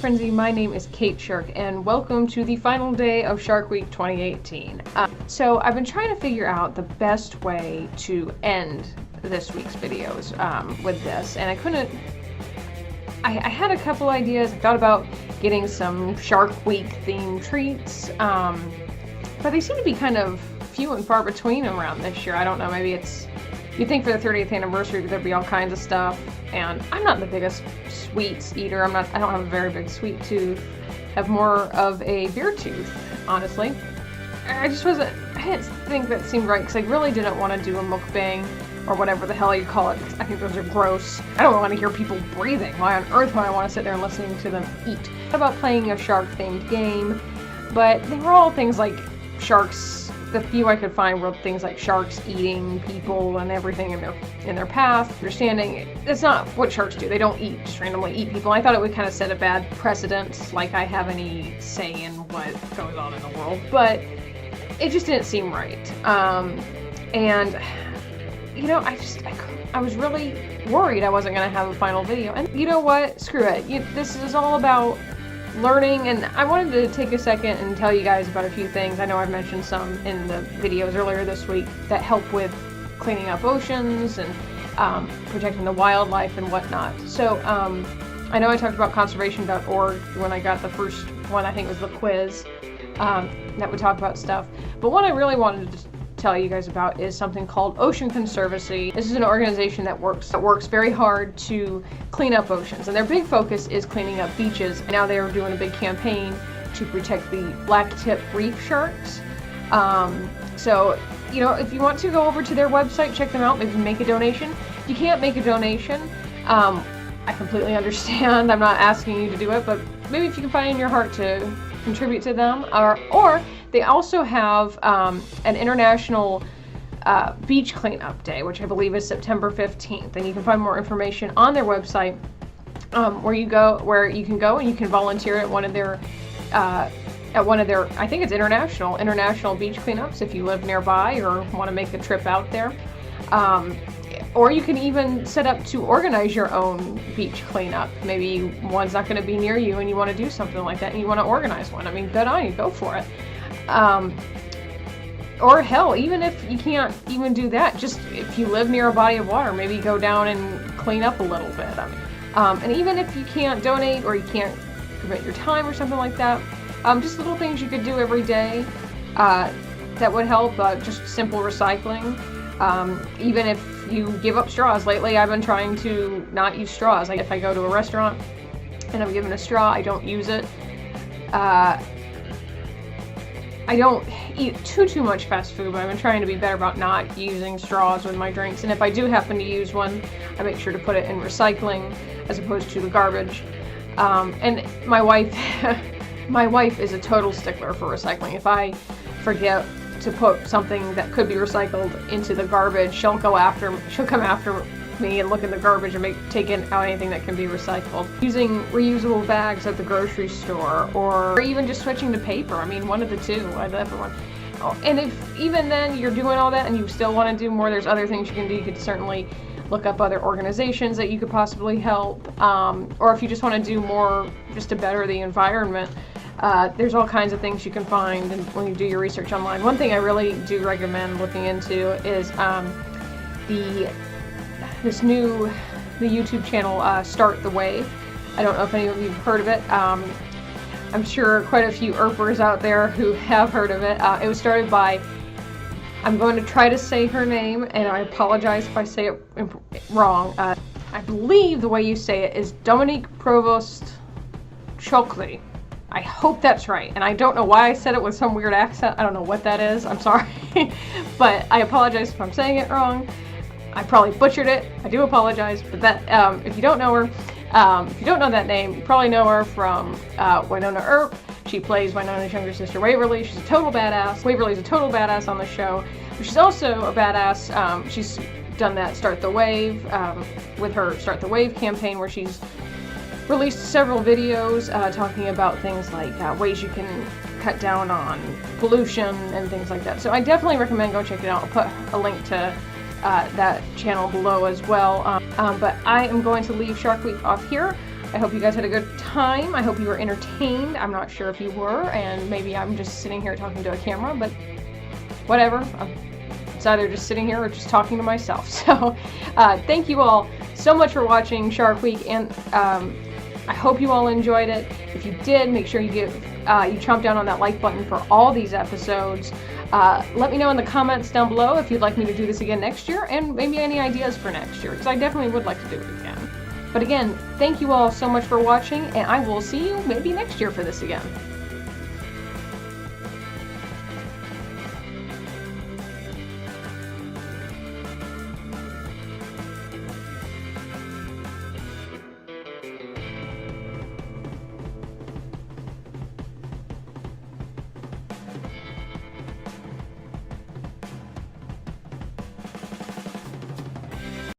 Frenzy, my name is Kate Shark, and welcome to the final day of Shark Week 2018. So I've been trying to figure out the best way to end this week's videos with this, and I couldn't. I had a couple ideas. I thought about getting some Shark Week themed treats, but they seem to be kind of few and far between around this year. I don't know, maybe it's, you'd think for the 30th anniversary there'd be all kinds of stuff, and I'm not the biggest sweets eater. I don't have a very big sweet tooth. I have more of a beer tooth, honestly. I didn't think that seemed right, because I really didn't want to do a mukbang, or whatever the hell you call it. I think those are gross. I don't want to hear people breathing. Why on earth would I want to sit there and listening to them eat? What about playing a shark-themed game? But they were all things like sharks. The few I could find were things like sharks eating people and everything in their path. Understanding that's not what sharks do. They don't just randomly eat people. I thought it would kind of set a bad precedent, like I have any say in what goes on in the world. But it just didn't seem right. And you know, I was really worried I wasn't going to have a final video. And you know what? Screw it. This is all about learning, and I wanted to take a second and tell you guys about a few things. I know I've mentioned some in the videos earlier this week that help with cleaning up oceans and protecting the wildlife and whatnot. So I know I talked about conservation.org when I got the first one. I think it was the quiz that would talk about stuff. But what I really wanted to tell you guys about is something called Ocean Conservancy. This is an organization that works very hard to clean up oceans, and their big focus is cleaning up beaches. Now they are doing a big campaign to protect the black-tip reef sharks. So, you know, if you want to go over to their website, check them out, maybe make a donation. If you can't make a donation, I completely understand. I'm not asking you to do it, but maybe if you can find in your heart to contribute to them, or they also have an international beach cleanup day, which I believe is September 15th, and you can find more information on their website, where you can go and you can volunteer at one of their I think it's international beach cleanups if you live nearby or want to make a trip out there. Or you can even set up to organize your own beach cleanup. Maybe one's not going to be near you and you want to do something like that and you want to organize one. I mean, good on you, go for it. Or hell, even if you can't even do that, just if you live near a body of water, maybe go down and clean up a little bit. And even if you can't donate or you can't commit your time or something like that, just little things you could do every day that would help, just simple recycling. Even if you give up straws. Lately I've been trying to not use straws. Like if I go to a restaurant and I'm given a straw, I don't use it. I don't eat too much fast food, but I've been trying to be better about not using straws with my drinks. And if I do happen to use one, I make sure to put it in recycling as opposed to the garbage. And my wife is a total stickler for recycling. If I forget to put something that could be recycled into the garbage, she'll come after me and look in the garbage and take out anything that can be recycled. Using reusable bags at the grocery store, or even just switching to paper. I mean, one of the two, everyone. Oh, and if even then you're doing all that and you still want to do more, there's other things you can do. You could certainly look up other organizations that you could possibly help, or if you just want to do more just to better the environment. There's all kinds of things you can find when you do your research online. One thing I really do recommend looking into is the YouTube channel Start the Wave. I don't know if any of you have heard of it. I'm sure quite a few Earpers out there who have heard of it. It was started by, I'm going to try to say her name, and I apologize if I say it wrong. I believe the way you say it is Dominique Provost Chokli. I hope that's right, and I don't know why I said it with some weird accent. I don't know what that is. I'm sorry, but I apologize if I'm saying it wrong. I probably butchered it. I do apologize, but that if you don't know her, if you don't know that name, you probably know her from Wynonna Earp. She plays Wynonna's younger sister, Waverly. She's a total badass. Waverly's a total badass on the show, but she's also a badass. She's done that Start the Wave with her Start the Wave campaign, where she's released several videos talking about things like ways you can cut down on pollution and things like that. So I definitely recommend go check it out. I'll put a link to that channel below as well. But I am going to leave Shark Week off here. I hope you guys had a good time. I hope you were entertained. I'm not sure if you were, and maybe I'm just sitting here talking to a camera, but whatever. It's either just sitting here or just talking to myself. So thank you all so much for watching Shark Week, and I hope you all enjoyed it. If you did, make sure you chomp down on that like button for all these episodes. Let me know in the comments down below if you'd like me to do this again next year, and maybe any ideas for next year, because I definitely would like to do it again. But again, thank you all so much for watching, and I will see you maybe next year for this again.